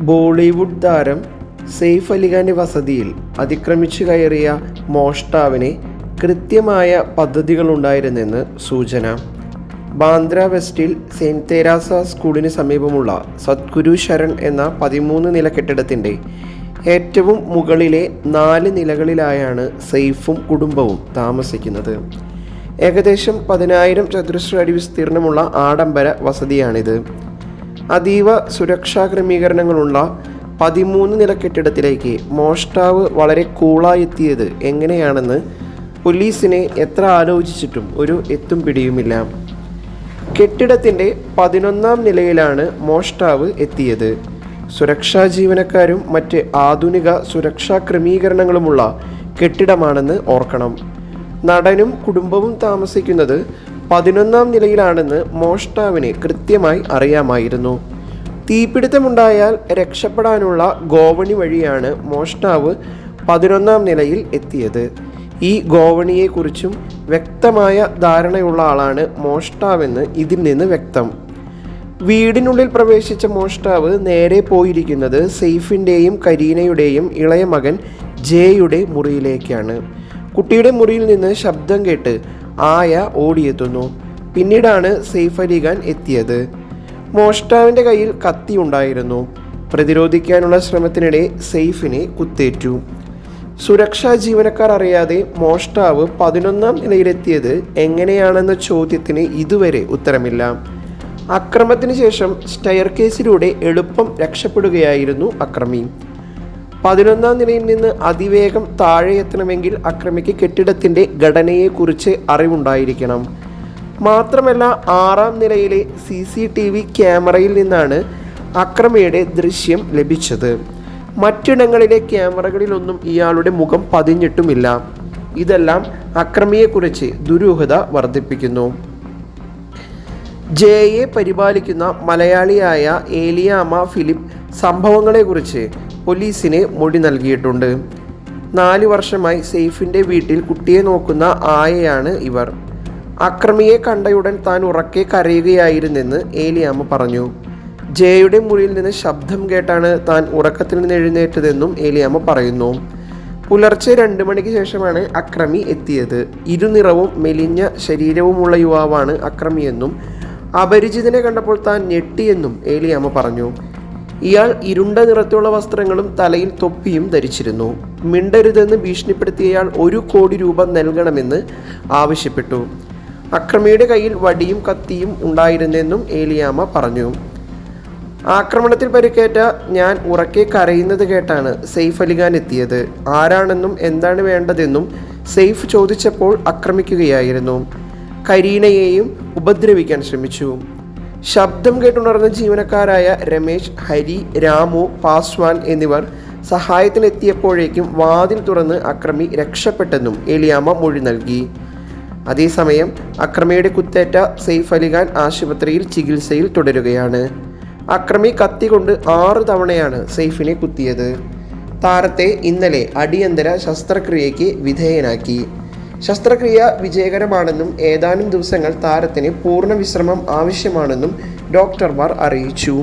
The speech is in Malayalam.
ബോളിവുഡ് താരം സെയ്ഫ് അലിഖാന്റെ വസതിയിൽ അതിക്രമിച്ചു കയറിയ മോഷ്ടാവിന് കൃത്യമായ പദ്ധതികളുണ്ടായിരുന്നെന്ന് സൂചന. ബാന്ദ്ര വെസ്റ്റിൽ സെയിൻറ്റ് തെരേസ സ്കൂളിന് സമീപമുള്ള സദ്ഗുരു ശരൺ എന്ന 13 നില കെട്ടിടത്തിൻ്റെ ഏറ്റവും മുകളിലെ 4 നിലകളിലായാണ് സെയ്ഫും കുടുംബവും താമസിക്കുന്നത്. ഏകദേശം 10,000 ചതുരശ്ര അടി വിസ്തീർണമുള്ള ആഡംബര വസതിയാണിത്. അതീവ സുരക്ഷാ ക്രമീകരണങ്ങളുള്ള 13 നില കെട്ടിടത്തിലേക്ക് മോഷ്ടാവ് വളരെ കൂളായി എത്തിയത് എങ്ങനെയാണെന്ന് പോലീസിനെ എത്ര ആലോചിച്ചിട്ടും ഒരു എത്തും പിടിയുമില്ല. കെട്ടിടത്തിൻ്റെ 11ാം നിലയിലാണ് മോഷ്ടാവ് എത്തിയത്. സുരക്ഷാ ജീവനക്കാരും മറ്റ് ആധുനിക സുരക്ഷാ ക്രമീകരണങ്ങളുമുള്ള കെട്ടിടമാണെന്ന് ഓർക്കണം. നടനും കുടുംബവും താമസിക്കുന്നത് 11ാം നിലയിലാണെന്ന് മോഷ്ടാവിന് കൃത്യമായി അറിയാമായിരുന്നു. തീപിടുത്തമുണ്ടായാൽ രക്ഷപ്പെടാനുള്ള ഗോവണി വഴിയാണ് മോഷ്ടാവ് 11ാം നിലയിൽ എത്തിയത്. ഈ ഗോവണിയെക്കുറിച്ചും വ്യക്തമായ ധാരണയുള്ള ആളാണ് മോഷ്ടാവെന്ന് ഇതിൽ നിന്ന് വ്യക്തം. വീടിനുള്ളിൽ പ്രവേശിച്ച മോഷ്ടാവ് നേരെ പോയിരിക്കുന്നത് സെയ്ഫിൻ്റെയും കരീനയുടെയും ഇളയ മകൻ ജേയുടെ മുറിയിലേക്കാണ്. കുട്ടിയുടെ മുറിയിൽ നിന്ന് ശബ്ദം കേട്ട് ആയ ഓടിയെത്തുന്നു. പിന്നീടാണ് സെയ്ഫ് അലിഖാൻ എത്തിയത്. മോഷ്ടാവിൻ്റെ കയ്യിൽ കത്തി ഉണ്ടായിരുന്നു. പ്രതിരോധിക്കാനുള്ള ശ്രമത്തിനിടെ സെയ്ഫിനെ കുത്തേറ്റു. സുരക്ഷാ ജീവനക്കാർ അറിയാതെ മോഷ്ടാവ് 11ാം നിലയിലെത്തിയത് എങ്ങനെയാണെന്ന ചോദ്യത്തിന് ഇതുവരെ ഉത്തരമില്ല. അക്രമത്തിന് ശേഷം സ്റ്റെയർ കേസിലൂടെ എളുപ്പം രക്ഷപ്പെടുകയായിരുന്നു അക്രമി. 11ാം നിലയിൽ നിന്ന് അതിവേഗം താഴെ എത്തണമെങ്കിൽ അക്രമിക്ക് കെട്ടിടത്തിൻ്റെ ഘടനയെക്കുറിച്ച് അറിവുണ്ടായിരിക്കണം. മാത്രമല്ല 6ാം നിലയിലെ CCTV ക്യാമറയിൽ നിന്നാണ് അക്രമിയുടെ ദൃശ്യം ലഭിച്ചത്. മറ്റിടങ്ങളിലെ ക്യാമറകളിലൊന്നും ഇയാളുടെ മുഖം പതിഞ്ഞിട്ടുമില്ല. ഇതെല്ലാം അക്രമിയെക്കുറിച്ച് ദുരൂഹത വർദ്ധിപ്പിക്കുന്നു. ജെയെ പരിപാലിക്കുന്ന മലയാളിയായ ഏലിയാമ്മ ഫിലിപ്പ് സംഭവങ്ങളെക്കുറിച്ച് പോലീസിന് മൊഴി നൽകിയിട്ടുണ്ട്. 4 വർഷമായി സെയ്ഫിൻ്റെ വീട്ടിൽ കുട്ടിയെ നോക്കുന്ന ആയയാണ് ഇവർ. അക്രമിയെ കണ്ടയുടൻ താൻ ഉറക്കെ കരയുകയായിരുന്നെന്ന് ഏലിയാമ്മ പറഞ്ഞു. ജെയുടെ മുറിയിൽ നിന്ന് ശബ്ദം കേട്ടാണ് താൻ ഉറക്കത്തിൽ നിന്ന് എഴുന്നേറ്റതെന്നും ഏലിയാമ്മ പറയുന്നു. പുലർച്ചെ 2 മണിക്ക് ശേഷമാണ് അക്രമി എത്തിയത്. ഇരുനിറവും മെലിഞ്ഞ ശരീരവുമുള്ള യുവാവാണ് അക്രമിയെന്നും അപരിചിതനെ കണ്ടപ്പോൾ താൻ ഞെട്ടിയെന്നും ഏലിയാമ്മ പറഞ്ഞു. ഇയാൾ ഇരുണ്ട നിറത്തിലുള്ള വസ്ത്രങ്ങളും തലയിൽ തൊപ്പിയും ധരിച്ചിരുന്നു. മിണ്ടരുതെന്ന് ഭീഷണിപ്പെടുത്തിയയാൾ 1 കോടി രൂപ നൽകണമെന്ന് ആവശ്യപ്പെട്ടു. അക്രമിയുടെ കയ്യിൽ വടിയും കത്തിയും ഉണ്ടായിരുന്നെന്നും ഏലിയാമ്മ പറഞ്ഞു. ആക്രമണത്തിൽ പരിക്കേറ്റ ഞാൻ ഉറക്കെ കരയുന്നത് കേട്ടാണ് സെയ്ഫ് അലിഖാൻ എത്തിയത്. ആരാണെന്നും എന്താണ് വേണ്ടതെന്നും സെയ്ഫ് ചോദിച്ചപ്പോൾ ആക്രമിക്കുകയായിരുന്നു. കരീനയെയും ഉപദ്രവിക്കാൻ ശ്രമിച്ചു. ശബ്ദം കേട്ടുണർന്ന ജീവനക്കാരായ രമേശ്, ഹരി, രാമു, പാസ്വാൻ എന്നിവർ സഹായത്തിനെത്തിയപ്പോഴേക്കും വാതിൽ തുറന്ന് അക്രമി രക്ഷപ്പെട്ടെന്നും ഏലിയാമ്മ മൊഴി നൽകി. അതേസമയം അക്രമിയുടെ കുത്തേറ്റ സെയ്ഫ് അലിഖാൻ ആശുപത്രിയിൽ ചികിത്സയിൽ തുടരുകയാണ്. അക്രമി കത്തി കൊണ്ട് 6 തവണയാണ് സെയ്ഫിനെ കുത്തിയത്. താരത്തെ ഇന്നലെ അടിയന്തര ശസ്ത്രക്രിയയ്ക്ക് വിധേയനാക്കി. ശസ്ത്രക്രിയ വിജയകരമാണെന്നും ഏതാനും ദിവസങ്ങൾ താരത്തിന് പൂർണ്ണ വിശ്രമം ആവശ്യമാണെന്നും ഡോക്ടർമാർ അറിയിച്ചു.